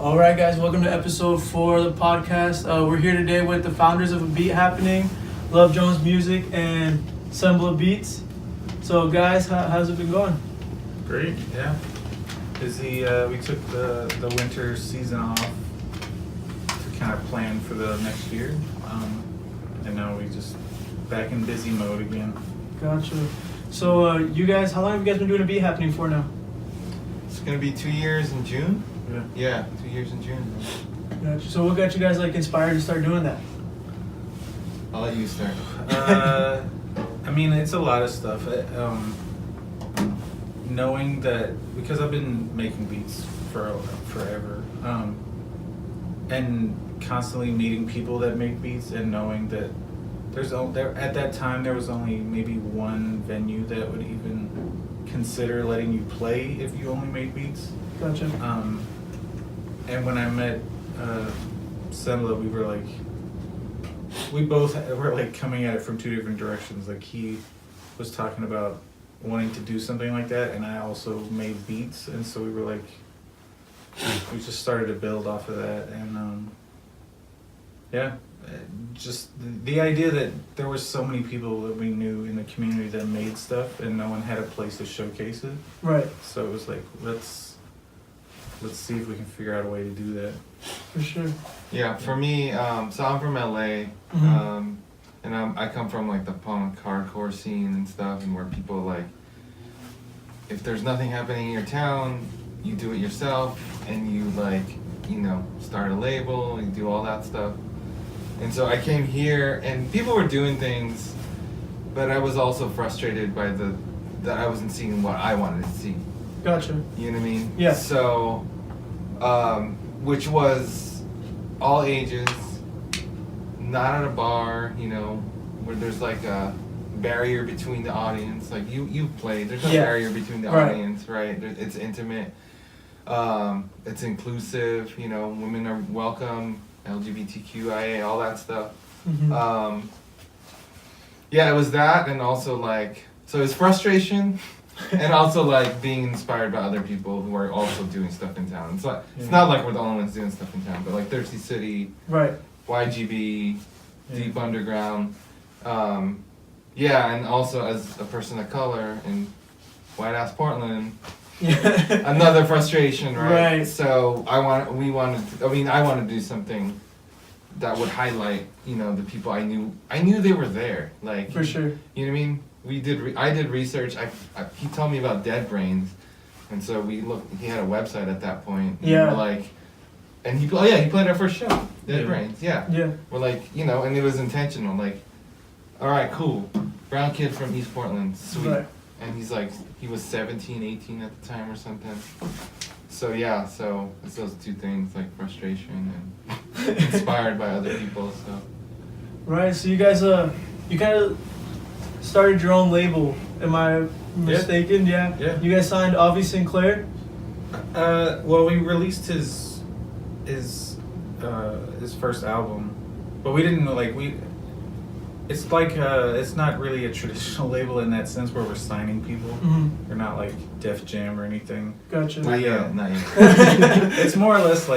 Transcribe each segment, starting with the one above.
All right, guys, welcome to episode 4 of the podcast. We're here today with the founders of ABeatHappening, LuvJonez Music, and Sembla Beats. So, guys, how's it been going? Great, yeah. Busy. We took the winter season off to kind of plan for the next year, and now we just back in busy mode again. Gotcha. So, you guys, how long have you guys been doing ABeatHappening for now? It's gonna be 2 years in June. Yeah. 2 years in June. Gotcha. So, what got you guys inspired to start doing that? I'll let you start. I mean, it's a lot of stuff. Knowing that, because I've been making beats for forever, and constantly meeting people that make beats, and knowing that at that time there was only maybe one venue that would even consider letting you play if you only made beats. Gotcha. And when I met Sembla, we both were coming at it from two different directions. Like, he was talking about wanting to do something like that, and I also made beats, and so we were we just started to build off of that, and just the idea that there were so many people that we knew in the community that made stuff, and no one had a place to showcase it. Right. So it was let's see if we can figure out a way to do that. For sure. Yeah, for me, so I'm from LA, Mm-hmm. and I come from the punk hardcore scene and stuff, and where people if there's nothing happening in your town, you do it yourself, and you start a label, and you do all that stuff. And so I came here, and people were doing things, but I was also frustrated by that I wasn't seeing what I wanted to see. Gotcha. You know what I mean? Yeah. So, which was all ages, not at a bar, where there's a barrier between the audience. You played, there's no barrier between the audience, right? It's intimate, it's inclusive, women are welcome, LGBTQIA, all that stuff. Mm-hmm. It was that, and also so it's frustration. And also being inspired by other people who are also doing stuff in town. It's not like we're the only ones doing stuff in town, but Thirsty City, Right. YGB, Deep Underground, and also as a person of color in white ass Portland, another frustration, right? Right. So I want to do something that would highlight, the people I knew they were there, For sure. You know what I mean? I did research. He told me about Dead Brains, and so we looked. He had a website at that point. And Yeah. we were and he played our first show, Dead Brains. Yeah. Yeah. We're and it was intentional. All right, cool. Brown kid from East Portland, sweet. Right. And he was 17, 18 at the time or something. So it's those two things, frustration and inspired by other people. So. Right. So you guys, you kind of started your own label. Am I mistaken? Yeah. Yeah. You guys signed Avi Sinclair? Well, we released his first album, but we didn't it's it's not really a traditional label in that sense where we're signing people. Mm-hmm. We're not Def Jam or anything. Gotcha. Not yet. It's more or less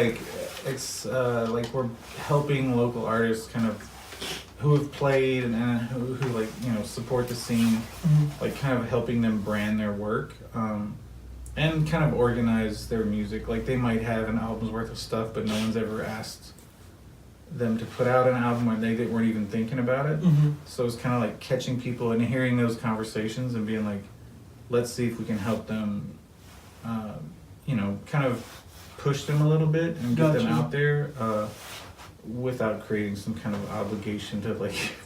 it's we're helping local artists kind of who have played and who support the scene, Mm-hmm. kind of helping them brand their work, and kind of organize their music. They might have an album's worth of stuff, but no one's ever asked them to put out an album, or they weren't even thinking about it. Mm-hmm. So it's kind of catching people and hearing those conversations and being let's see if we can help them, kind of push them a little bit and get them Gotcha. out there, without creating some kind of obligation to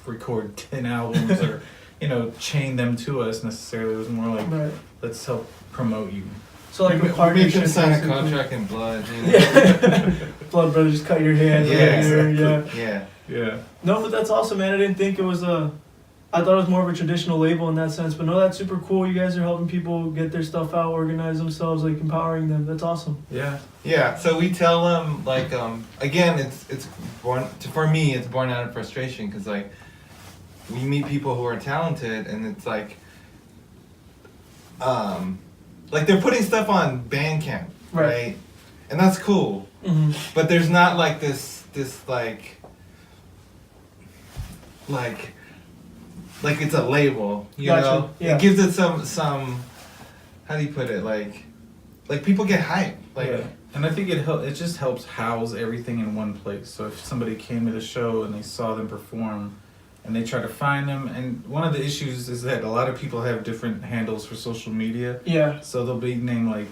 record 10 albums or chain them to us necessarily. It was more Right. let's help promote you. So a We partnership. can sign a basically. contract in blood. Yeah. Blood brother, just cut your hand. Yeah. Yeah. No, but that's awesome, man. I didn't think it was I thought it was more of a traditional label in that sense, but no, that's super cool. You guys are helping people get their stuff out, organize themselves, empowering them. That's awesome. Yeah. Yeah, so we tell them again, it's born for me. It's born out of frustration because we meet people who are talented, and it's they're putting stuff on Bandcamp, right? And that's cool. Mm-hmm. But there's not like this like it's a label, you Gotcha. know? Yeah. It gives it some how do you put it, like people get hyped, like yeah. And I think it just helps house everything in one place. So if somebody came to the show and they saw them perform and they try to find them, and one of the issues is that a lot of people have different handles for social media. Yeah. So they'll be named like,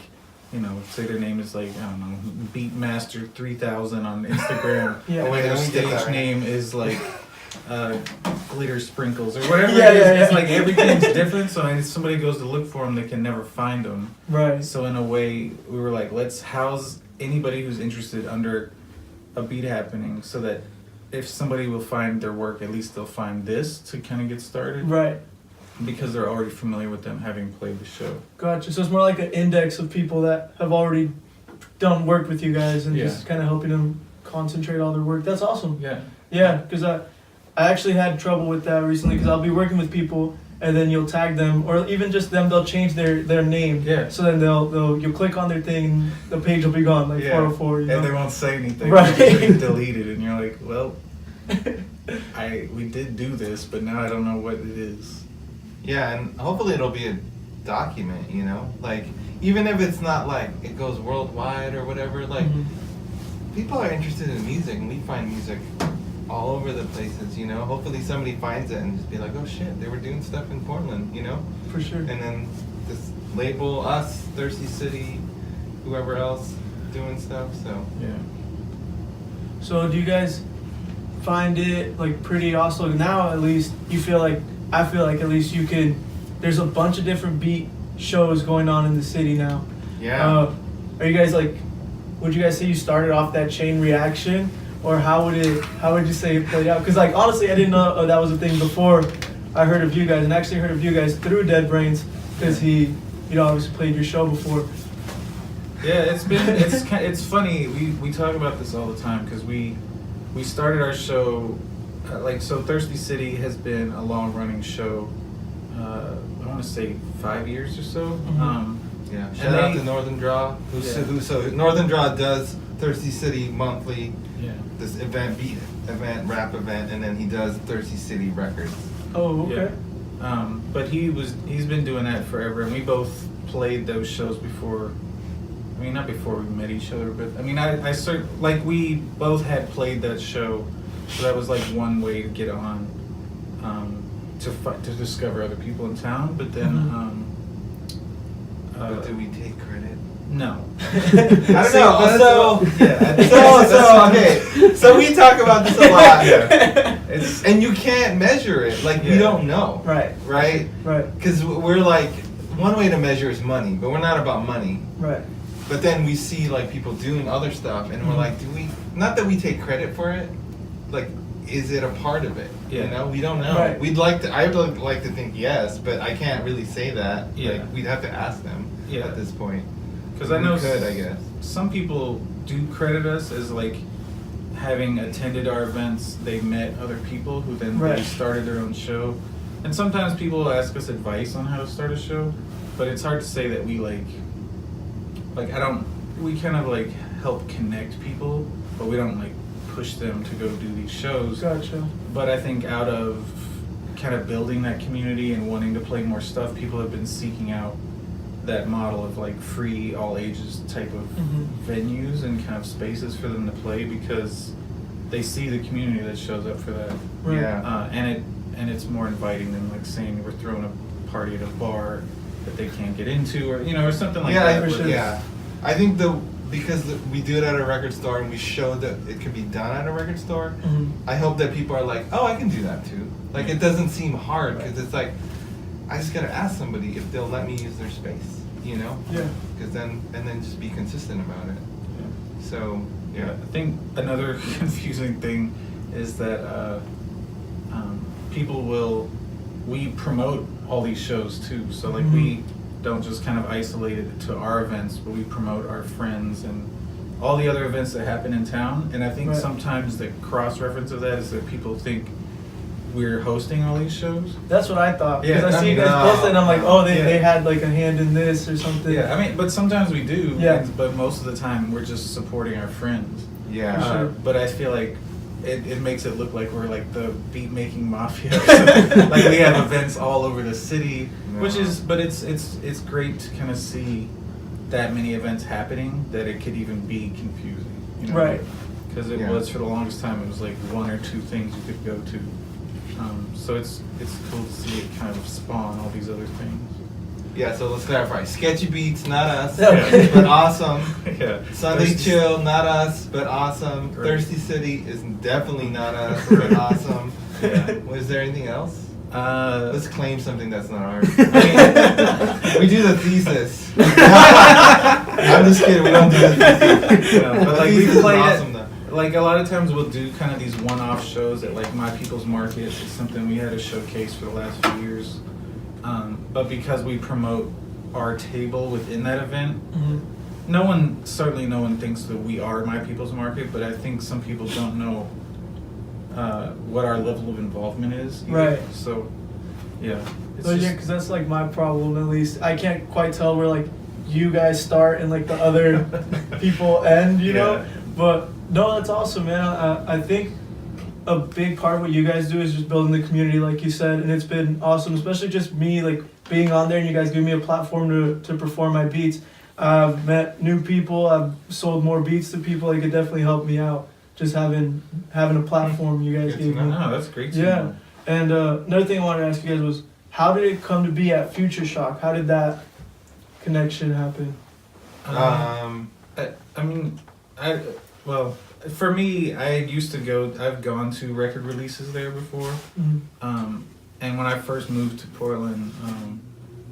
you know, say their name is like, I don't know, Beatmaster 3000 on Instagram. Yeah. Oh, wait, Their let me get that stage right. name is like Glitter Sprinkles or whatever Yeah, it is. yeah, It's yeah. like everything's different. So if somebody goes to look for them, they can never find them. Right. So in a way, we were like, let's house anybody who's interested under a beat happening, so that if somebody will find their work, at least they'll find this to kind of get started, Right. because they're already familiar with them having played the show. Gotcha. So it's more like an index of people that have already done work with you guys and Yeah. just kind of helping them concentrate all their work. That's awesome. Yeah. Yeah, because I actually had trouble with that recently because I'll be working with people and then you'll tag them or even just them, they'll change their name. Yeah. So then you'll click on their thing and the page will be gone, like Yeah. 404. You know? And they won't say anything. Right. They just delete it, and you're like, well, we did do this, but now I don't know what it is. yeah, and hopefully it'll be a document, you know? Like even if it's not like it goes worldwide or whatever, like Mhm. people are interested in music and we find music all over the places, you know? Hopefully somebody finds it and just be like, oh shit, they were doing stuff in Portland, you know? For sure. And then just label us, Thirsty City, whoever else doing stuff, so. Yeah. So do you guys find it like pretty awesome now? At least you feel like I feel like at least you could. There's a bunch of different beat shows going on in the city now. Yeah. Are you guys like? Would you guys say you started off that chain reaction, or how would you say it played out? Because like honestly, I didn't know that was a thing before I heard of you guys, and actually heard of you guys through Dead Brains because he, obviously played your show before. Yeah, it's funny. We talk about this all the time because we started our show so Thirsty City has been a long running show. I want to say 5 years or so. Mhm. Yeah. Shout out to Northern Draw, so Northern Draw does Thirsty City monthly. Yeah. This beat event, rap event, and then he does Thirsty City Records. Oh, okay. Yeah. But he's been doing that forever, and we both played those shows before. I mean, not before we met each other, but I mean, we both had played that show, so that was like one way to get on, to discover other people in town. But then, But do we take credit? no. I don't know. Yeah. So we talk about this a lot. Yeah. And you can't measure it. Like we Yeah. don't know. Right. Right? Right. Because we're like, one way to measure is money, but we're not about money. Right. But then we see like people doing other stuff, and we're like, do we? Not that we take credit for it. Like, is it a part of it? Yeah. You know, we don't know. Right. We'd like to. I would like to think yes, but I can't really say that. Yeah. Like, we'd have to ask them. Yeah. At this point. Because I know we could, I guess. some people do credit us as like having attended our events. They met other people who then Right. they started their own show, and sometimes people ask us advice on how to start a show. But it's hard to say that we we kind of like help connect people, but we don't like push them to go do these shows. Gotcha. But I think out of kind of building that community and wanting to play more stuff, people have been seeking out that model of like free all ages type of Mhm. venues and kind of spaces for them to play, because they see the community that shows up for that, Right. Yeah. and it's more inviting than like saying we're throwing a party at a bar that they can't get into, or or something like that. for sure. Yeah. I think because we do it at a record store and we showed that it could be done at a record store. Mhm. I hope that people are like, oh, I can do that too. Like, it doesn't seem hard because it's like, I just gotta ask somebody if they'll let me use their space, Yeah. Because then just be consistent about it. Yeah. So Yeah, I think another confusing thing is that we promote all these shows too. So like we don't just kind of isolate it to our events, but we promote our friends and all the other events that happen in town. And I think Right. sometimes the cross reference of that is that people think we're hosting all these shows. That's what I thought. Because Yeah, I I see you mean, guys post it and I'm like, oh, they yeah. had like a hand in this or something. Yeah, I mean, but sometimes we do. Yeah. But most of the time, we're just supporting our friends. Yeah. Sure. But I feel like it makes it look like we're like the beat making mafia. Like we have events all over the city, which is, but it's great to kind of see that many events happening that it could even be confusing. You know? Right. Because it was for the longest time, it was like one or two things you could go to. So it's cool to see it kind of spawn all these other things. Yeah, so let's clarify. Sketchy Beats, not us, Okay. but awesome. Yeah. Sunday Thirsty- Chill, not us, but awesome. Great. Thirsty City is definitely not us, but awesome. Yeah. Was there anything else? Let's claim something that's not ours. I We do the thesis. I'm just kidding. We don't do the thesis. Yeah, but like we Thesis is play awesome, it. though. Like a lot of times we'll do kind of these one-off shows at like My People's Market. It's something we had a showcase for the last few years. But because we promote our table within that event, Mhm. certainly no one thinks that we are My People's Market, but I think some people don't know what our level of involvement is. either. Right. So, yeah. It's So yeah, just- because that's like my problem at least. I can't quite tell where like you guys start and like the other people end, you know? Yeah. But no, that's awesome, man. I think a big part of what you guys do is just building the community, like you said, and it's been awesome, especially just me like being on there and you guys give me a platform to perform my beats. I've met new people, I've sold more beats to people. It could definitely help me out. Just having a platform you guys Good to gave me. No, that's great to Yeah. know. And another thing I wanted to ask you guys was, how did it come to be at Future Shock? How did that connection happen? I mean, well, for me, I've gone to record releases there before. And when I first moved to Portland,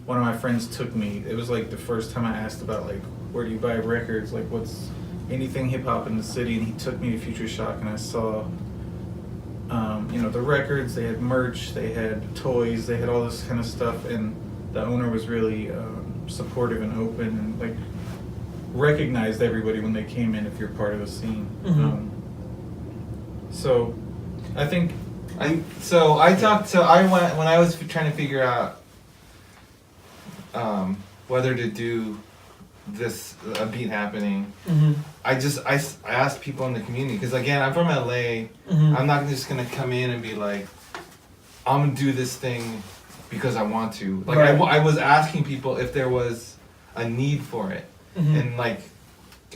one of my friends took me. It was like the first time I asked about like, where do you buy records? Like, what's anything hip hop in the city? And he took me to Future Shock, and I saw, the records. They had merch, they had toys, they had all this kind of stuff, and the owner was really supportive and open, and like recognized everybody when they came in if you're part of the scene. Mhm. So I think I went when I was trying to figure out whether to do this a beat happening. I asked people in the community because again I'm from LA. I'm not just gonna come in and be like, I'm gonna do this thing because I want to. Like Right. I was asking people if there was a need for it, and like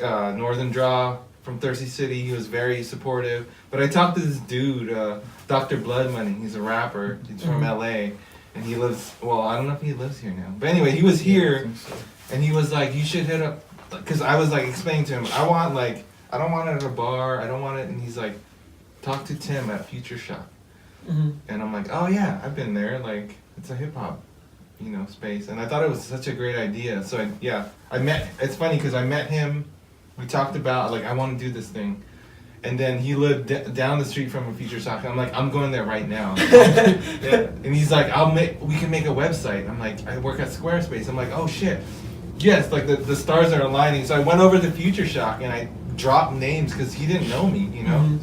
Northern Draw from Thirsty City, he was very supportive. But I talked to this dude, Dr. Blood Money. He's a rapper. He's from LA, and he lives. Well, I don't know if he lives here now, but anyway, he was here. And he was like, you should hit up, because I was like explaining to him, I don't want it at a bar, I don't want it, and he's like, talk to Tim at Future Shock. And I'm like, oh yeah, I've been there, like, it's a hip hop, space. And I thought it was such a great idea. So it's funny because I met him, we talked about, like, I want to do this thing. And then he lived down the street from a Future Shock. I'm like, I'm going there right now. And he's like, we can make a website. I'm like, I work at Squarespace. I'm like, oh shit. Yes, like the stars are aligning. So I went over to Future Shock and I dropped names because he didn't know me,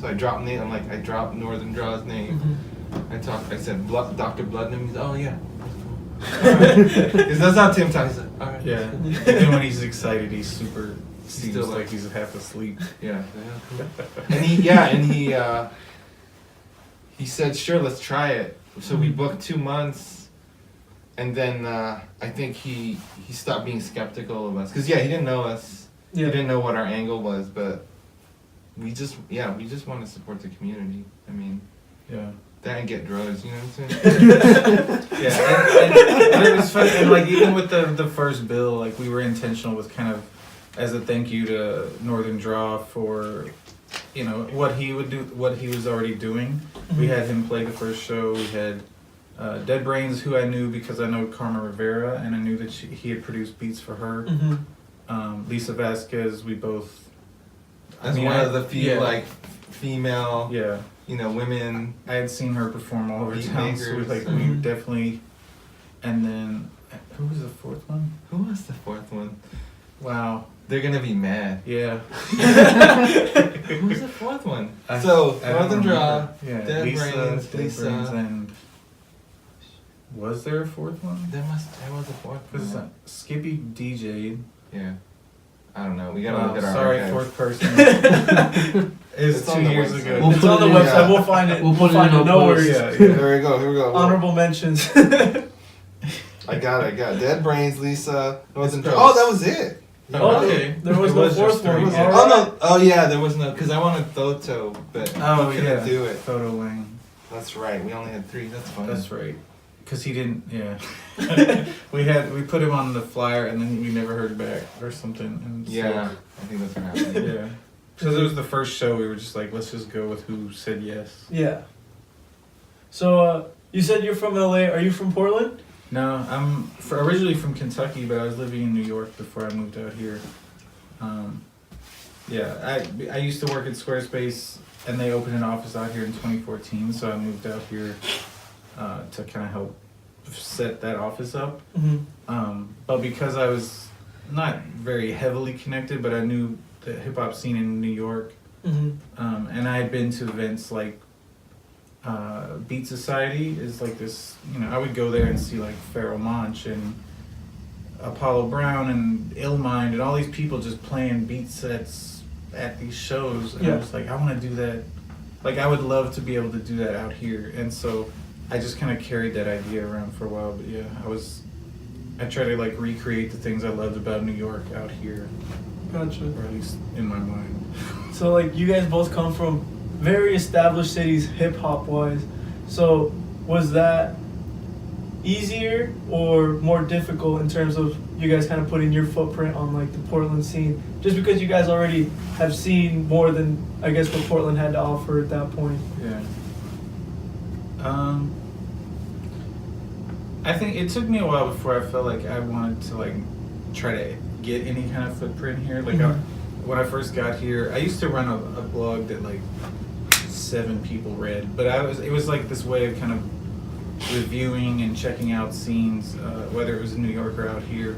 So I dropped name. I'm like, I dropped Northern Draw's name. I said Dr. Bloodnam. He's like, oh yeah, because that's how Tim talks. He's like, all right. Yeah. Even when he's excited, he's super. Seems Still like he's half asleep. Yeah. And he said, sure, let's try it. So we booked 2 months, and then I think he stopped being skeptical of us because he didn't know us. He didn't know what our angle was, but we just want to support the community. I mean, that and get drugs, you know what I'm saying? And it was funny, and like even with the first bill, like we were intentional with kind of as a thank you to Northern Draw for what he would do, what he was already doing. We had him play the first show. We had Dead Brains, who I knew because I know Karma Rivera, and I knew that he had produced beats for her. Lisa Vasquez, we both. That's one of the few like female, women. I had seen her perform all over beat town, makers. so we definitely. And then who was the fourth one? Who was the fourth one? Wow, they're gonna be mad. yeah. Who's the fourth one? So, I don't Northern Draw, remember. Yeah, Dead Lisa, Brains, Dead Lisa. Brains, and was there a fourth one? There was a fourth Was one. Skippy DJ? Yeah. I don't know. We gotta Wow, look at our sorry, archives. fourth person. It was It's on 2 the years website. ago. We'll It's put on it the in, website. yeah. We'll find it. We'll We'll put it find in it. our No post. worries. Yeah, Here we go. Here we go. Honorable mentions. I got it. Dead Brains, Lisa, Northern It's Draw. gross. Oh, that was it. Oh, okay. there was It no was just fourth one. three, All yeah. Oh right. no! Oh yeah, there was no because I wanted Thoto, but Oh, we couldn't yeah. do it. Photo Wang. That's right. We only had 3. That's fine. That's right. Because he didn't, yeah. we put him on the flyer and then we never heard back or something. And so- Yeah, I think that's what happened. yeah. Because it was the first show, we were just like, let's just go with who said yes. Yeah. So you said you're from LA. Are you from Portland? No, I'm originally from Kentucky, but I was living in New York before I moved out here. Yeah, I used to work at Squarespace, and they opened an office out here in 2014, so I moved out here to kind of help set that office up. Mm-hmm. But because I was not very heavily connected, but I knew the hip hop scene in New York, Mm-hmm. and I had been to events like Beat Society is like this, I would go there and see like Pharoah Monch and Apollo Brown and Illmind and all these people just playing beat sets at these shows, and I Yeah. was like, I want to do that. Like, I would love to be able to do that out here, and so I just kind of carried that idea around for a while. But yeah, I try to like recreate the things I loved about New York out here, Gotcha. or at least in my mind. So like you guys both come from very established cities hip hop wise. So was that easier or more difficult in terms of you guys kind of putting your footprint on like the Portland scene? Just because you guys already have seen more than I guess what Portland had to offer at that point. Yeah. I think it took me a while before I felt like I wanted to like try to get any kind of footprint here. Like Mhm. when I first got here, I used to run a blog that like 7 people read, but it was like this way of kind of reviewing and checking out scenes, whether it was in New York or out here.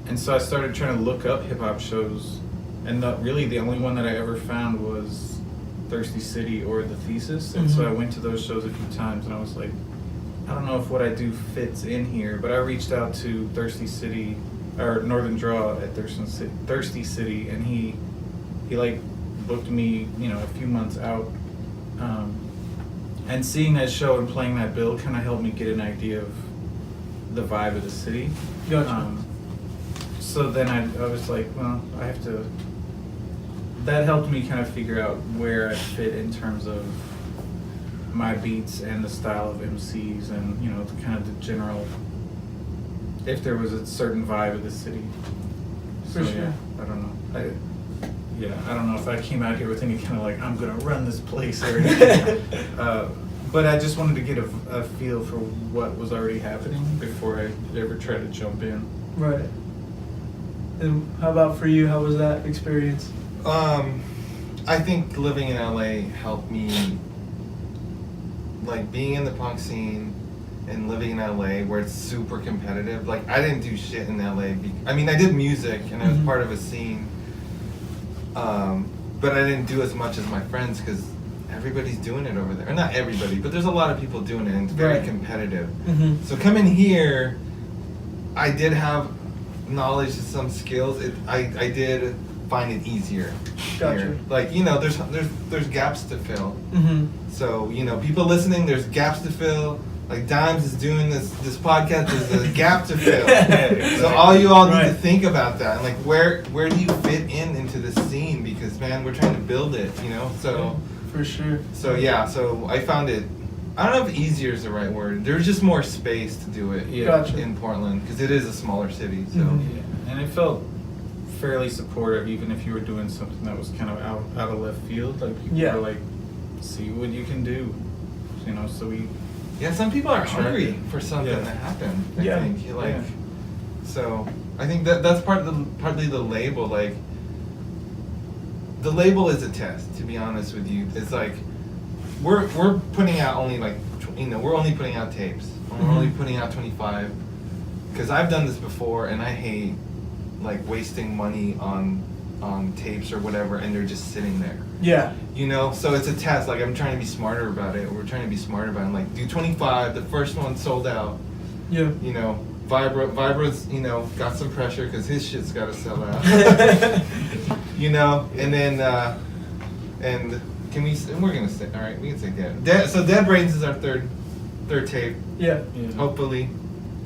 And so I started trying to look up hip hop shows, and really the only one that I ever found was Thirsty City or The Thesis. And so Mhm. I went to those shows a few times, and I was like, I don't know if what I do fits in here, but I reached out to Thirsty City or Northern Draw at Thirsty City, and he like booked me, a few months out. And seeing that show and playing that bill kind of helped me get an idea of the vibe of the city. Gotcha. So then I was like, well, I have to. That helped me kind of figure out where I fit in terms of my beats and the style of MCs, and the kind of the general. If there was a certain vibe of the city. For sure. Yeah, I don't know. I don't know if I came out here with any kind of like, I'm gonna run this place or anything. But I just wanted to get a feel for what was already happening before I ever tried to jump in. Right. And how about for you? How was that experience? I think living in LA helped me, like being in the punk scene and living in LA where it's super competitive. Like I didn't do shit in LA. I mean, I did music and I was Mhm. part of a scene, but I didn't do as much as my friends because everybody's doing it over there. Or not everybody, but there's a lot of people doing it and it's very Right. competitive. Mm-hmm. So coming here, I did have knowledge and some skills. I did find it easier. Gotcha. Here. Like there's gaps to fill. Mm-hmm. So people listening, there's gaps to fill. Like Dimes is doing this podcast. There's a gap to fill. So all you all need to Right. think about that. And like where do you fit into this scene? Because man, we're trying to build it. So. For sure. So yeah, so I found it. I don't know if easier is the right word. There's just more space to do it Yeah. Gotcha. in Portland because it is a smaller city. So Mhm. Yeah, and it felt fairly supportive, even if you were doing something that was kind of out of left field. Like people Yeah. were like, "See what you can do," So we. yeah, some people are Sure. hungry for something Yeah. to happen. I Yeah. think like. Yeah. So I think that's partly the label. Like the label is a test. To be honest with you, it's like we're putting out only like we're only putting out tapes. We're only Mhm. putting out 25 because I've done this before and I hate like wasting money on on tapes or whatever, and they're just sitting there. Yeah. You know, so it's a test. Like, I'm trying to be smarter about it. We're trying to be smarter about it. I'm like, do 25. The first one sold out. Yeah. You know, Vibra's, you know, got some pressure because his shit's got to sell out. You know, and then, and can we? We're gonna say, all right, we can say Dead. So Dead Brains is our third tape. Yeah. Hopefully,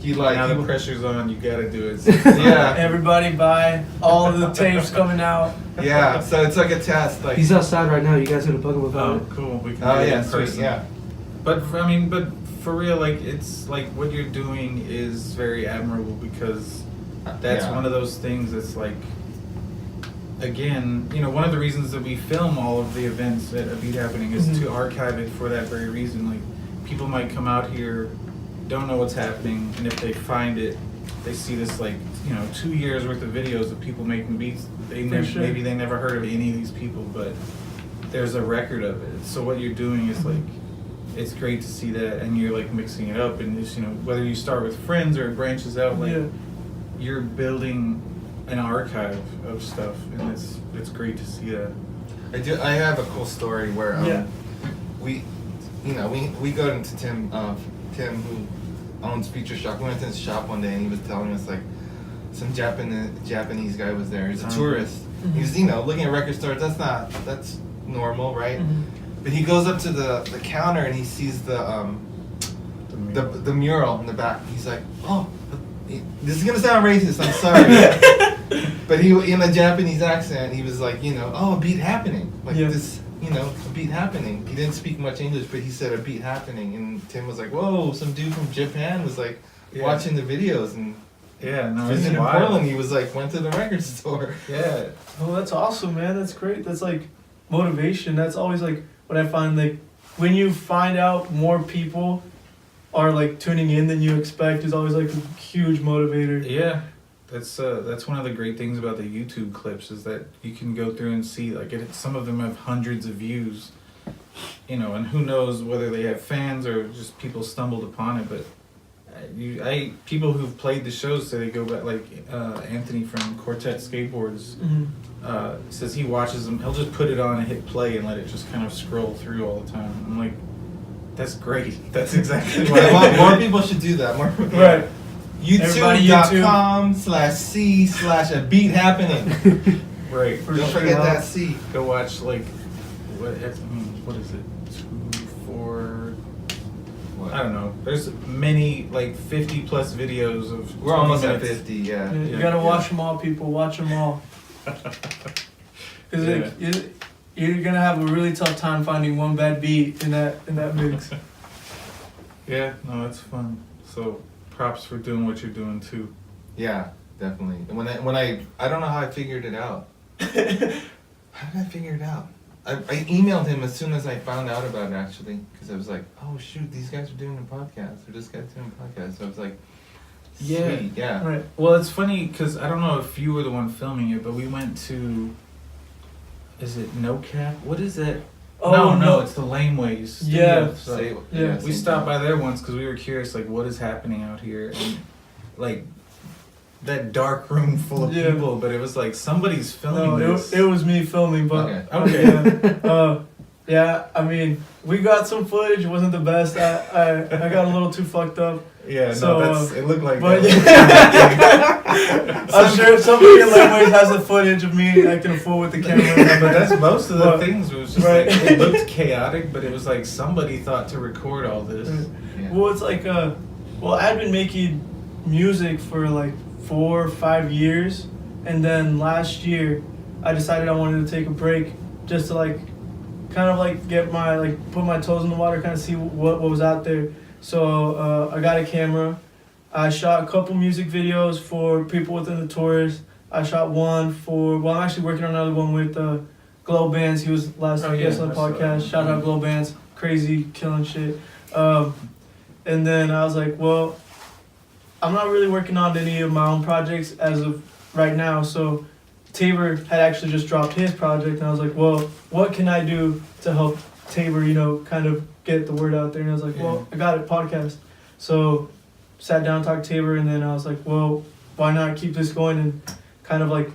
now the pressure's on. You gotta do it. Yeah. Everybody buy all of the tapes coming out. Yeah. So it's like a test. Like, He's outside right now. You guys gotta bug him about it. Cool. We can oh do it yeah, in sweet, person. yeah. But for real, like, it's like what you're doing is very admirable, because that's Yeah. one of those things that's like, again, you know, one of the reasons that we film all of the events at ABeatHappening is to archive it for that very reason. Like, people might come out here, don't know what's happening, and if they find it, they see this, like, you know, 2 years worth of videos of people making beats. Maybe they never heard of any of these people, but there's a record of it. So what you're doing is like, it's great to see that, and you're like mixing it up, and just, you know, whether you start with friends or it branches out, like, you're building an archive of stuff, and it's great to see that. I have a cool story where we go into Tim who owns Future Shock. We went to his shop one day, and he was telling us, like, some Japanese guy was there. He's a tourist. He was, you know, looking at record stores. That's normal, right? But he goes up to the counter, and he sees the mural in the back. He's like, oh, this is gonna sound racist, I'm sorry. But he, in a Japanese accent, he was like, you know, oh, a beat happening. Like this, you know, a beat happening. He didn't speak much English, but he said a beat happening. And Tim was like, whoa, some dude from Japan was like watching the videos and visiting Portland. He was like, went to the record store. Yeah. Oh, that's awesome, man. That's great. That's like motivation. That's always like what I find, like, when you find out more people are like tuning in than you expect, is always like a huge motivator. Yeah. That's one of the great things about the YouTube clips, is that you can go through and see, like, some of them have hundreds of views, you know, and who knows whether they have fans or just people stumbled upon it. But people who've played the shows say they go back, like Anthony from Quartet Skateboards says he watches them. He'll just put it on and hit play and let it just kind of scroll through all the time. I'm like, that's great. That's exactly what I want. More people should do that. Right. YouTube.com/C/ABeatHappening. Right. Don't forget that C. Go watch, like, what is it? 2, 4. What? I don't know. There's many, like, 50 plus videos of. We're almost at 20 50. Yeah. You gotta watch them all, people. Watch them all. Because you're gonna have a really tough time finding one bad beat in that mix. Yeah. No, that's fun. So, props for doing what you're doing too. Yeah, definitely. And when I don't know how I figured it out. How did I figure it out? I emailed him as soon as I found out about it, actually, because I was like, oh shoot, these guys are doing a podcast, or this guy's doing a podcast. So I was like, sweet, yeah. Right. Well, it's funny because I don't know if you were the one filming it, but we went to. Is it No Cap? What is it? Oh, no, it's the Laneways. Yeah. So we stopped by there once because we were curious, like, what is happening out here, and like that dark room full of people. But it was like somebody's filming this. It was me filming, but okay. yeah. I mean, we got some footage. It wasn't the best. I got a little too fucked up. Yeah, so, it looked like but that. I'm sure somebody in Laneways has the footage of me acting a fool with the camera. But that's most of the things. It was just like, it looked chaotic, but it was like somebody thought to record all this. Yeah. Well, it's like, I'd been making music for like 4 or 5 years, and then last year I decided I wanted to take a break just to like kind of like get my, like, put my toes in the water, kind of see what was out there. So I got a camera. I shot a couple music videos for people within the tours. I shot one I'm actually working on another one with Glow Bands. He was last guest on the podcast. Shout out Glow Bands. Crazy, killing shit. And then I was like, well, I'm not really working on any of my own projects as of right now. So Tabor had actually just dropped his project, and I was like, well, what can I do to help Tabor, you know, kind of get the word out there? And I was like, well, I got it, podcast. So sat down, talked to Tabor, and then I was like, well, why not keep this going and kind of like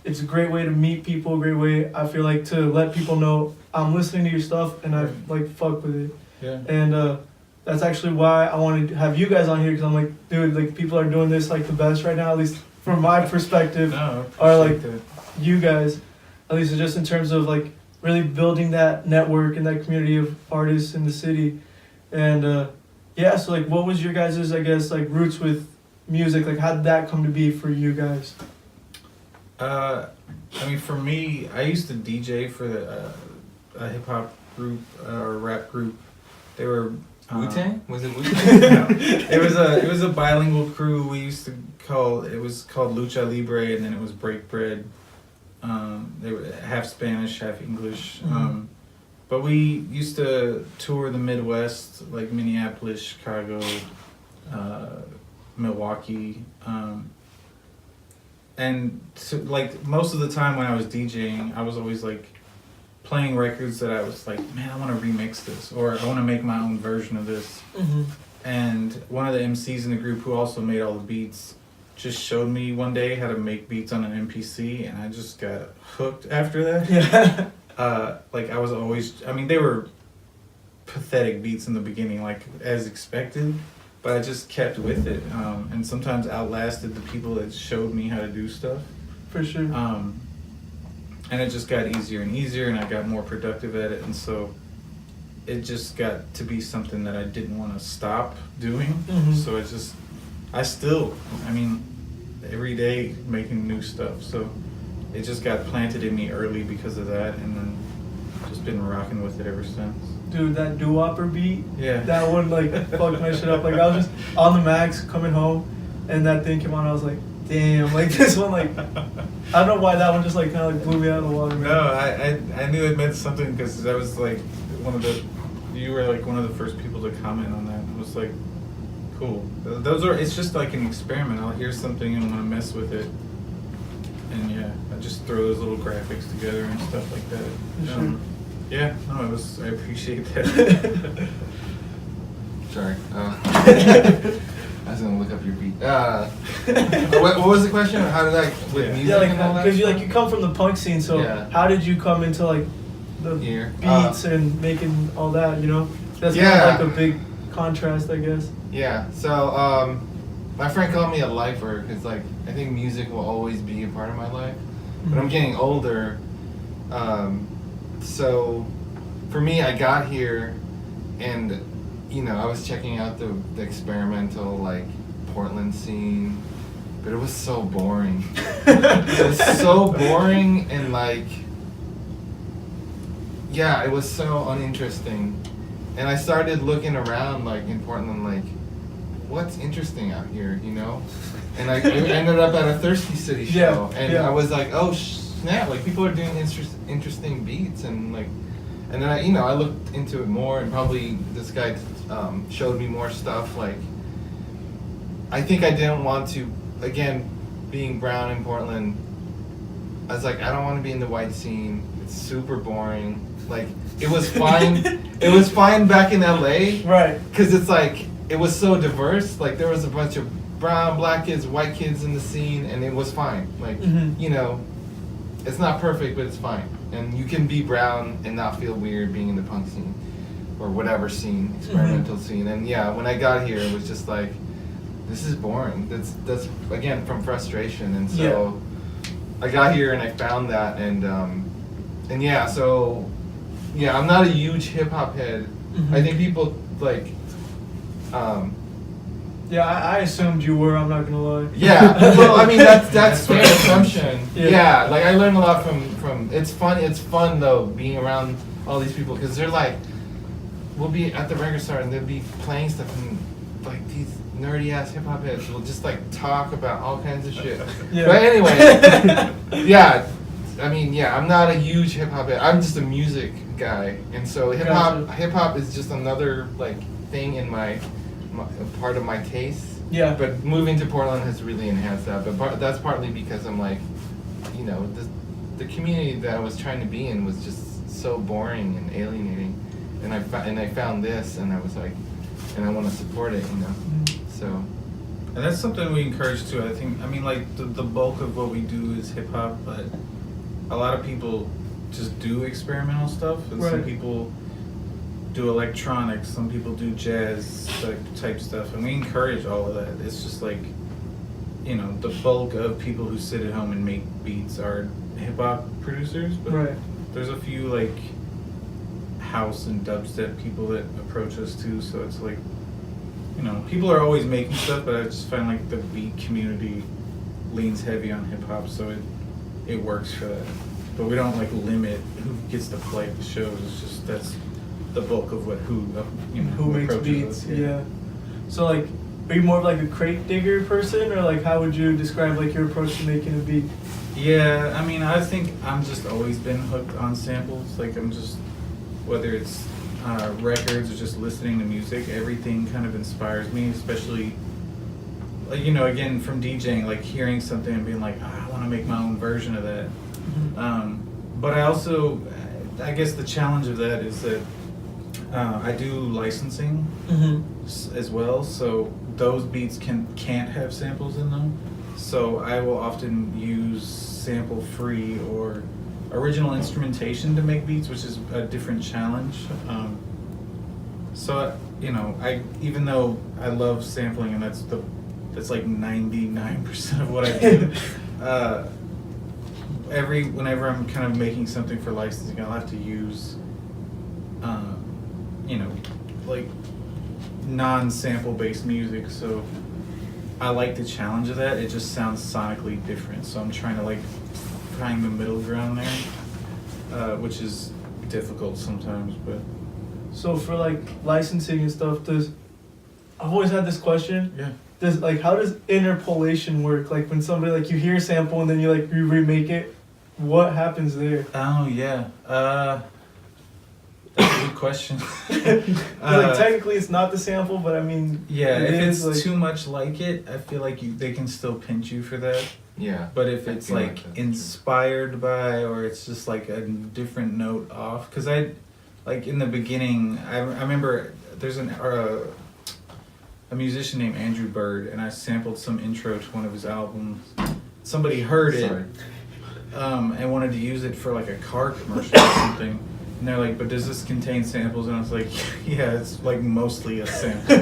it's a great way to meet people, a great way, I feel like, to let people know I'm listening to your stuff and I like fuck with it. Yeah. And that's actually why I wanted to have you guys on here, because I'm like, dude, like people are doing this like the best right now, at least from my perspective. No, Are like that. you guys, at least just in terms of like really building that network and that community of artists in the city. And yeah, so like what was your guys', I guess, like roots with music? Like how did that come to be for you guys? I mean, for me, I used to DJ for a hip hop group or rap group. They were Wu-Tang? Was it Wu-Tang? No, it was a bilingual crew. We used to call Lucha Libre, and then it was Break Bread. They were half Spanish, half English. Mhm. But we used to tour the Midwest, like Minneapolis, Chicago, Milwaukee. And so, like, most of the time when I was DJing, I was always like playing records that I was like, man, I want to remix this, or I want to make my own version of this. Mm-hmm. And one of the MCs in the group, who also made all the beats, just showed me one day how to make beats on an MPC, and I just got hooked after that. Yeah. Like, I was always, I mean, they were pathetic beats in the beginning, like as expected, but I just kept with it, and sometimes outlasted the people that showed me how to do stuff. For sure. And it just got easier and easier, and I got more productive at it, and so it just got to be something that I didn't want to stop doing. Mhm. So I still, I mean, every day making new stuff. So it just got planted in me early because of that, and then just been rocking with it ever since. Dude, that doo-wopper beat, Yeah. that one like fucked my shit up. Like I was just on the max coming home, and that thing came on. I was like, damn, like this one, like I don't know why that one just like kind of like blew me out of the water. Man. No, I knew it meant something because that was like you were like one of the first people to comment on that. It was like, cool. It's just like an experiment. I'll hear something and want to mess with it. And yeah, I just throw those little graphics together and stuff like that. Sure. Yeah, no, I appreciate that. Sorry. I was gonna look up your beat. What was the question? How did I with Yeah. music Yeah, like and all that? because you stuff? come from the punk scene, so Yeah. how did you come into like the Here. beats and making all that? You know, that's Yeah. kind of like a big contrast, I guess. Yeah. So my friend called me a lifer because like I think music will always be a part of my life, but I'm getting older. So for me, I got here, and you know I was checking out the experimental like Portland scene, but it was so boring. It was so boring and like, yeah, it was so uninteresting. And I started looking around like in Portland, like, what's interesting out here, you know? And I ended up at a Thirsty City show, and I was like, oh snap! Like people are doing interesting beats, and like, and then I looked into it more, and probably this guy showed me more stuff. Like, I think I didn't want to, again, being brown in Portland, I was like, I don't want to be in the white scene. It's super boring. Like, it was fine. It was fine back in LA. Right. Because it's like, it was so diverse. Like, there was a bunch of brown, black kids, white kids in the scene, and it was fine. Like, you know, it's not perfect, but it's fine. And you can be brown and not feel weird being in the punk scene or whatever scene, experimental scene. And yeah, when I got here, it was just like, this is boring. That's again from frustration. And so I got here and I found that, and yeah, so yeah, I'm not a huge hip hop head. I think people like Yeah, I assumed you were. I'm not gonna lie. yeah, well, I mean that's fair assumption. Yeah. Yeah, like I learned a lot from. It's fun. It's fun though being around all these people because they're like, we'll be at the record store and they'll be playing stuff and like these nerdy ass hip hop heads will just like talk about all kinds of shit. Yeah. But anyway, yeah, I mean yeah, I'm not a huge hip hop head. I'm just a music guy, and so hip hop is just another like thing in my part of my taste. Yeah. But moving to Portland has really enhanced that. But that's partly because I'm like, you know, the community that I was trying to be in was just so boring and alienating, and I found this, and I was like, and I want to support it, you know. So. And that's something we encourage too. I think, I mean, like the bulk of what we do is hip hop, but a lot of people just do experimental stuff, and some Right. people do electronics, some people do jazz type stuff, and we encourage all of that. It's just like, you know, the bulk of people who sit at home and make beats are hip hop producers, but Right. there's a few like house and dubstep people that approach us too. So it's like, you know, people are always making stuff, but I just find like the beat community leans heavy on hip hop, so it works for that. But we don't like limit who gets to play at the shows. It's just that's the bulk of who makes approaches beats? us, Yeah. So like, are you more of like a crate digger person, or like how would you describe like your approach to making a beat? Yeah, I mean, I think I'm just always been hooked on samples. Like I'm just, whether it's records or just listening to music, everything kind of inspires me, especially, like, you know, again, from DJing, like hearing something and being like, I want to make my own version of that. But I also, I guess the challenge of that is that I do licensing as well, so those beats can't have samples in them. So I will often use sample free or original instrumentation to make beats, which is a different challenge. So, you know, even though I love sampling, and that's like 99% of what I do, whenever I'm kind of making something for licensing, I'll have to use, you know, like non-sample based music. So I like the challenge of that. It just sounds sonically different. So I'm trying to like find the middle ground there, which is difficult sometimes. But So for like licensing and stuff, I've always had this question. yeah. How does interpolation work? Like when somebody, like, you hear a sample and then you remake it, what happens there? Oh yeah. That's a good question. Like technically it's not the sample, but I mean, Yeah, it if is, it's like, too much like it, I feel like they can still pinch you for that. Yeah. But if I it's feel like that's inspired by, or it's just like a different note off, because like in the beginning, I remember there's a musician named Andrew Bird, and I sampled some intro to one of his albums. Somebody heard it, Sorry. and wanted to use it for like a car commercial or something. And they're like, but does this contain samples? And I was like, yeah, it's like mostly a sample.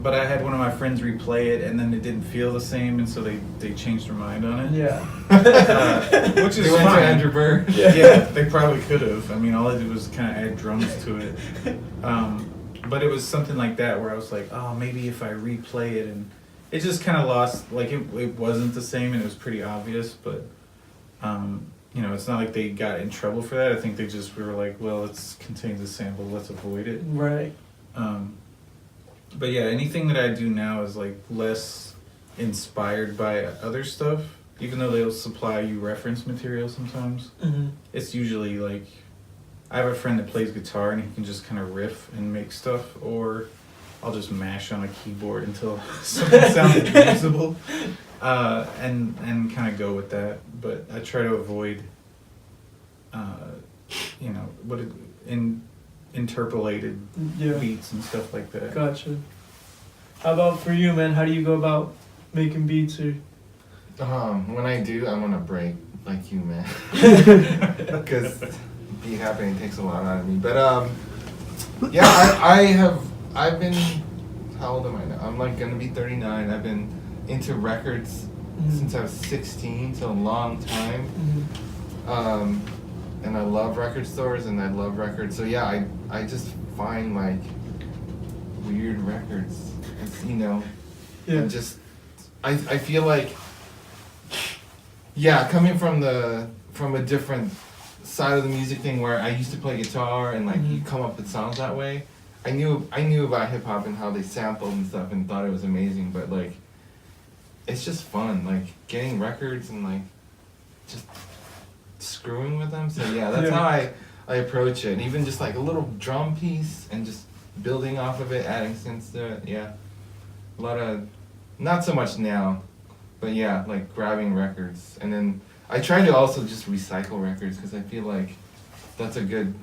But I had one of my friends replay it, and then it didn't feel the same, and so they changed their mind on it. Yeah. Which is They went to fine. Andrew Bird. Yeah, they probably could have. I mean, all I did was kind of add drums to it. But it was something like that where I was like, oh, maybe if I replay it, and it just kind of lost, like it wasn't the same, and it was pretty obvious, but you know, it's not like they got in trouble for that. I think we were like, well, it contains a sample, let's avoid it. Right. But yeah, anything that I do now is like less inspired by other stuff, even though they'll supply you reference material sometimes. It's usually like, I have a friend that plays guitar and he can just kind of riff and make stuff, or I'll just mash on a keyboard until something sounds usable, and kind of go with that. But I try to avoid, you know, interpolated Yeah. beats and stuff like that. Gotcha. How about for you, man? How do you go about making beats? Or When I do, I'm on a break, like you, man. Because beat happening takes a lot out of me. But yeah, I've been, how old am I now? I'm like gonna be 39. I've been into records since I was 16, so a long time. And I love record stores and I love records. So yeah, I just find like weird records, you know, yeah. and just I feel like, yeah, coming from a different side of the music thing where I used to play guitar and like you come up with songs that way. I knew about hip hop and how they sampled and stuff and thought it was amazing, but like it's just fun, like getting records and like just screwing with them. So yeah, that's how I approach it. And even just like a little drum piece and just building off of it, adding synths to it. Yeah, a lot of, not so much now, but yeah, like grabbing records. And then I try to also just recycle records because I feel like that's a good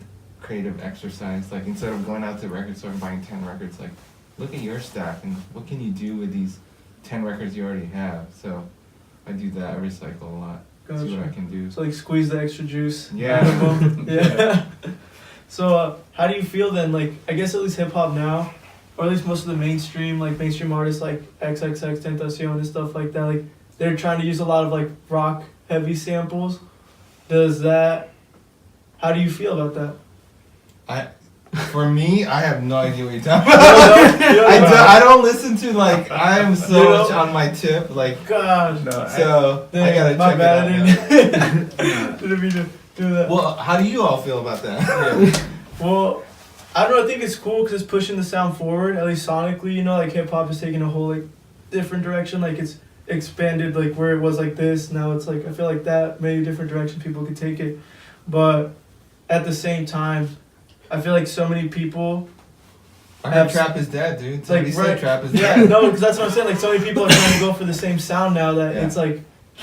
creative exercise. Like instead of going out to the record store and buying 10 records, like look at your stack and what can you do with these 10 records you already have. So I do that. I recycle a lot. Gotcha. See what I can do. So like squeeze the extra juice Yeah. out of them. Yeah. So how do you feel then? Like I guess at least hip hop now, or at least most of the mainstream artists like XXX Tentacion and stuff like that, like they're trying to use a lot of like rock heavy samples. How do you feel about that? For me, I have no idea what you're talking about. I don't listen to like I am so much on my tip like. Gosh. No, So I gotta my check bad, it out. I didn't mean to do that. Well, how do you all feel about that? Well, I don't know. I think it's cool because it's pushing the sound forward, at least sonically. You know, like hip hop is taking a whole like different direction. Like it's expanded, like where it was like this. Now it's like I feel like that maybe different direction people could take it, but at the same time, I feel like so many people. I heard trap is dead, dude. Somebody Like, said right, trap is yeah, dead. no, because that's what I'm saying. Like so many people are trying to go for the same sound now that Yeah. it's like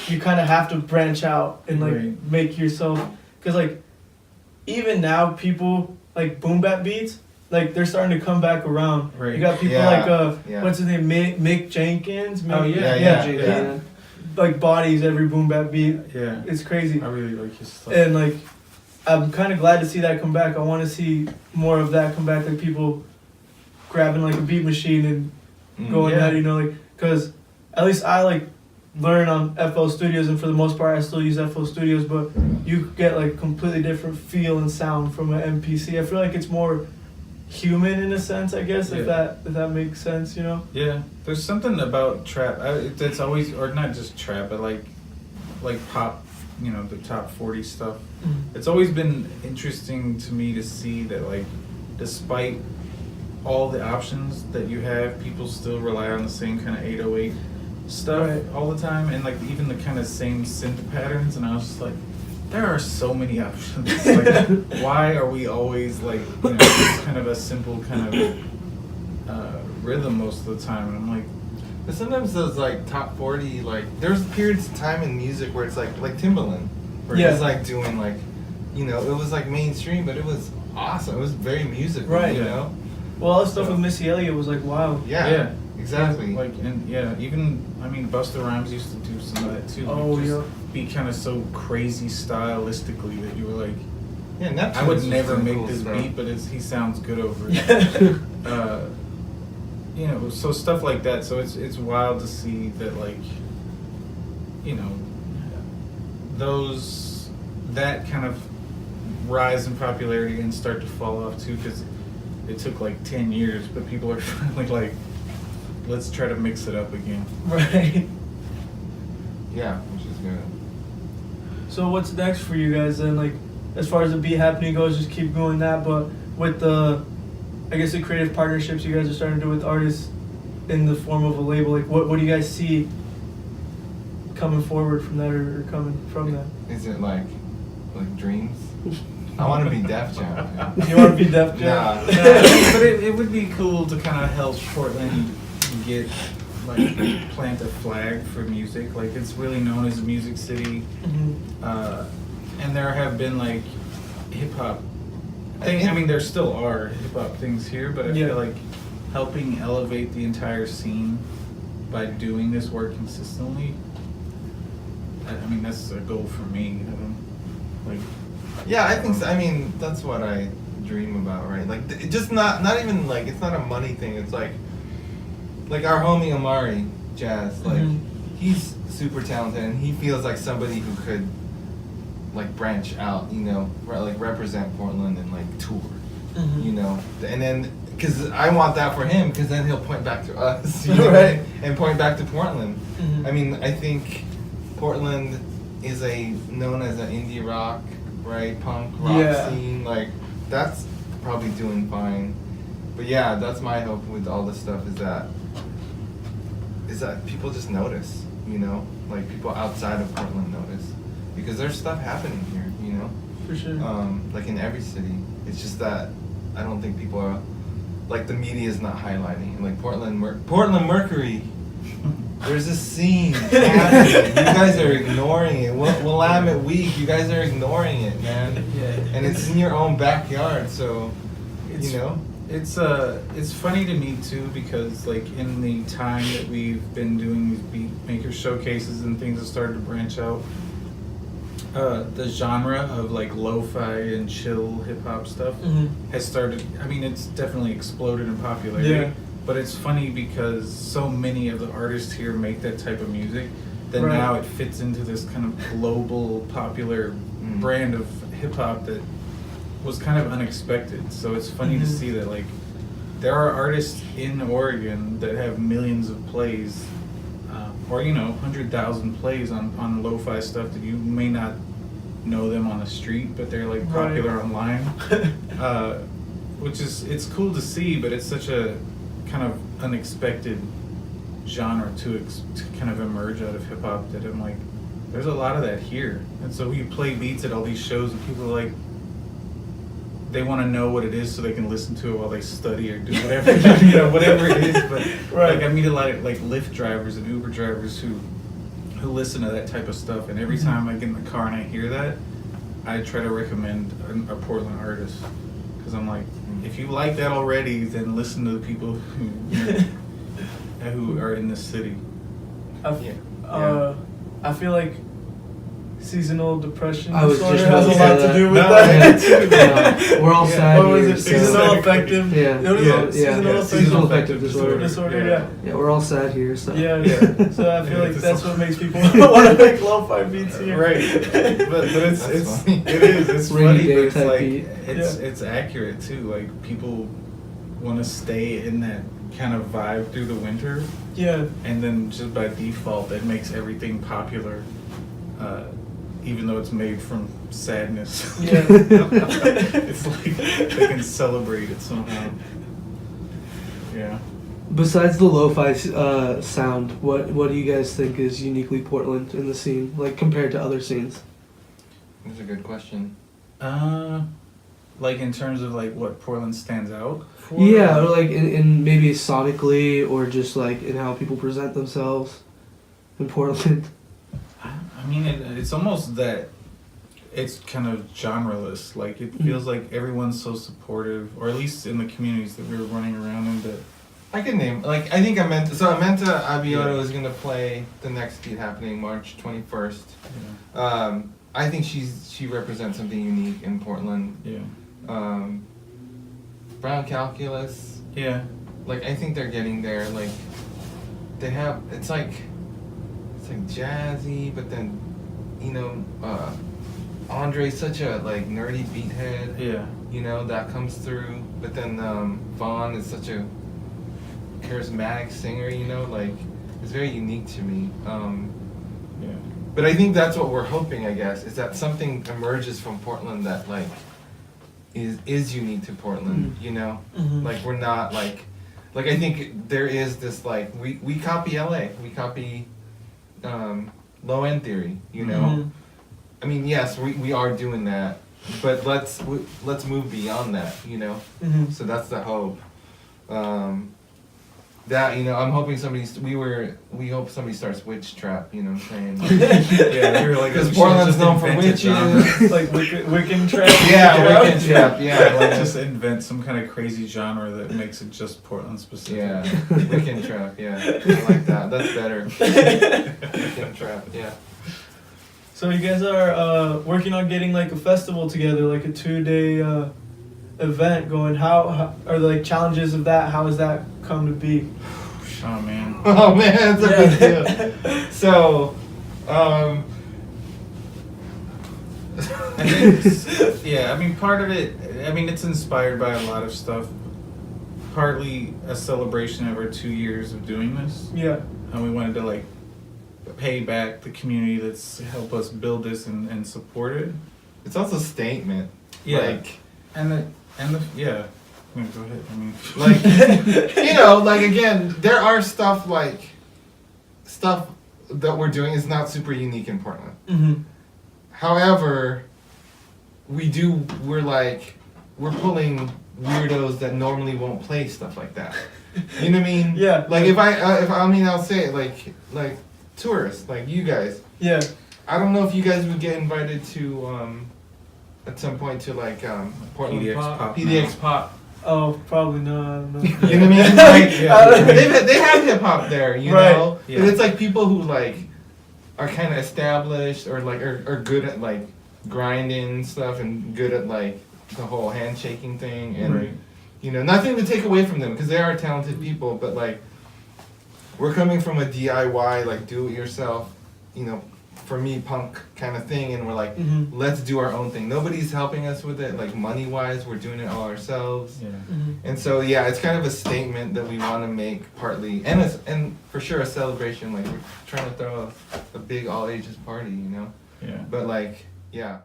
you kind of have to branch out and like Right. make yourself. Because like even now people like boom bap beats, like they're starting to come back around. Right. You got people Yeah, like yeah. what's his name, Mick Jenkins. Oh, yeah, yeah. Like bodies every boom bap beat. Yeah. It's crazy. I really like his stuff. And like I'm kind of glad to see that come back. I want to see more of that come back. Like people grabbing like a beat machine and going yeah. at it, you know, like because at least I like learn on FL Studios, and for the most part I still use FL Studios, but you get like completely different feel and sound from an MPC. I feel like it's more human in a sense, I guess, if that makes sense, you know. Yeah, there's something about trap. It's always, or not just trap, but like pop. You know, the top 40 stuff. It's always been interesting to me to see that like, despite all the options that you have, people still rely on the same kind of 808 stuff Right. all the time, and like even the kind of same synth patterns. And I was just like, there are so many options. Like, why are we always like, you know, just kind of a simple kind of rhythm most of the time? And I'm like, But sometimes those like top 40, like there's periods of time in music where it's like Timbaland, where Yeah. he's like doing like, you know, it was like mainstream, but it was awesome. It was very musical, Right. you know? Well, all the stuff with Missy Elliott was like wild. Yeah, exactly. Like, and yeah, even I mean, Busta Rhymes used to do some of that too. Like, Oh, just yeah. be kind of so crazy stylistically that you were like, Yeah, Neptune's I would was never some make cool this stuff. beat, but he sounds good over it. You know, so stuff like that. So it's wild to see that, like, you know, that kind of rise in popularity and start to fall off too, because it took like 10 years, but people are finally like, let's try to mix it up again. Right. Yeah, which is good. So what's next for you guys then? Like, as far as the Beat Happening goes, just keep going that. But with the, I guess the creative partnerships you guys are starting to do with artists in the form of a label, like what do you guys see coming forward from that or coming from that? Is it like dreams? I want to be Def Jam. Man. You want to be Def Jam? Nah. But it would be cool to kind of help Portland get, like, plant a flag for music. Like, it's really known as a music city. Mhm. And there have been like hip hop things. I mean, there still are hip hop things here, but I Yeah. feel like helping elevate the entire scene by doing this work consistently. I mean, that's a goal for me. I don't like. Yeah, I think so. I mean, that's what I dream about, right? Like, just not even like, it's not a money thing. It's like our homie Omari Jazz, like, Mhm. he's super talented and he feels like somebody who could like branch out, you know, like represent Portland and like tour, Mhm. you know, and then because I want that for him, because then he'll point back to us, you know, Right. and point back to Portland. Mhm. I mean, I think Portland is known as an indie rock, right, punk rock Yeah. scene. Like, that's probably doing fine. But yeah, that's my hope with all this stuff is that people just notice, you know, like people outside of Portland notice, because there's stuff happening here, you know, For sure. like in every city. It's just that I don't think people are, like, the media is not highlighting. Like Portland Mercury. There's a scene happening. You guys are ignoring it. Willamette Week, you guys are ignoring it, man. Yeah. And it's in your own backyard, so It's- you know. It's funny to me too because like in the time that we've been doing these beat maker showcases and things have started to branch out, the genre of like lo-fi and chill hip hop stuff has started. I mean, it's definitely exploded in popularity. Yeah. But it's funny because so many of the artists here make that type of music that Right. now it fits into this kind of global popular brand of hip hop that was kind of unexpected. So it's funny to see that like there are artists in Oregon that have millions of plays, or 100,000 plays on lo-fi stuff that you may not know them on the street, but they're like popular online. Which is it's cool to see, but it's such a kind of unexpected genre to kind of emerge out of hip hop that I'm like, there's a lot of that here. And so you play beats at all these shows and people are like, they want to know what it is so they can listen to it while they study or do whatever, whatever it is. But like I meet a lot of like Lyft drivers and Uber drivers who listen to that type of stuff. And every time I get in the car and I hear that, I try to recommend a Portland artist. Because I'm like, if you like that already, then listen to the people who are in this city. I feel like seasonal depression I was disorder just has a about lot to to say do with that. that. We're all sad What was here. it? so- Seasonal affective. Yeah. What is it? Seasonal affective disorder. Yeah. Yeah, we're all sad here. So. Yeah. So I feel Yeah, like it's that's all- what makes people want to make lo-fi beats here. Right, but That's funny. it's Rainy funny, day but it's type like beat. it's accurate too. Like people want to stay in that kind of vibe through the winter, Yeah. and then just by default, that makes everything popular, even though it's made from sadness. Yeah. It's like they can celebrate it somehow. Yeah. Besides the lo-fi sound, what do you guys think is uniquely Portland in the scene, like compared to other scenes? That's a good question. Like in terms of like what Portland stands out for? Yeah, or like in maybe sonically, or just like in how people present themselves in Portland. I mean, it's almost that it's kind of genreless. Like it feels like everyone's so supportive, or at least in the communities that we were running around in. That I can name, like, I think Amenta Abiotto is going to play the next Beat Happening March 21st. I think she represents something unique in Portland. Brown Calculus. Yeah. Like, I think they're getting there. Like, they have, it's like jazzy, but then, Andre's such a, like, nerdy beathead. Yeah. That comes through. But then Vaughn is such a charismatic singer, like, it's very unique to me. Yeah. But I think that's what we're hoping, I guess, is that something emerges from Portland that, like, is unique to Portland, Like, we're not, like I think there is this, like, we copy LA, we copy Low End Theory, I mean, yes, we are doing that, but let's move beyond that, So that's the hope. That I'm hoping we hope somebody starts Witch Trap, what I'm saying? Yeah, we were like, because Portland's known for witches. Like Wiccan trap. Yeah, Wiccan Trap. Yeah, like just invent some kind of crazy genre that makes it just Portland specific. Yeah, Wiccan Trap. Yeah, I like that. That's better. Wiccan Trap. Yeah. So you guys are working on getting like a festival together, like a 2-day event going. How are the like challenges of that? How has that come to be? Oh man. Oh man, that's a big deal. So, I think I mean, part of it, it's inspired by a lot of stuff. Partly a celebration of our 2 years of doing this. Yeah. And we wanted to like pay back the community that's helped us build this and support it. it's also a statement. Yeah. Like, And the yeah. I mean, go ahead. I mean, like, like again, there are stuff that we're doing is not super unique in Portland. Mm-hmm. However, we're pulling weirdos that normally won't play stuff like that. You know what I mean? Yeah. Like I'll say it like tourists, like you guys. Yeah. I don't know if you guys would get invited to at some point to like Portland PDX Pop, Pop PDX Pop. Oh, probably not. No. You know what I mean? Like, they have hip hop there, you Right. know. Yeah. But it's like people who like are kind of established or like are good at like grinding and stuff and good at like the whole handshaking thing and Right. you know, nothing to take away from them because they are talented people, but like we're coming from a DIY like do it yourself, you know, for me punk kind of thing, and we're like Mhm. let's do our own thing. Nobody's helping us with it like money wise, we're doing it all ourselves. Yeah. Mhm. And so yeah, it's kind of a statement that we want to make partly, and for sure a celebration. Like we're trying to throw a big all ages party, you know. Yeah. But like yeah.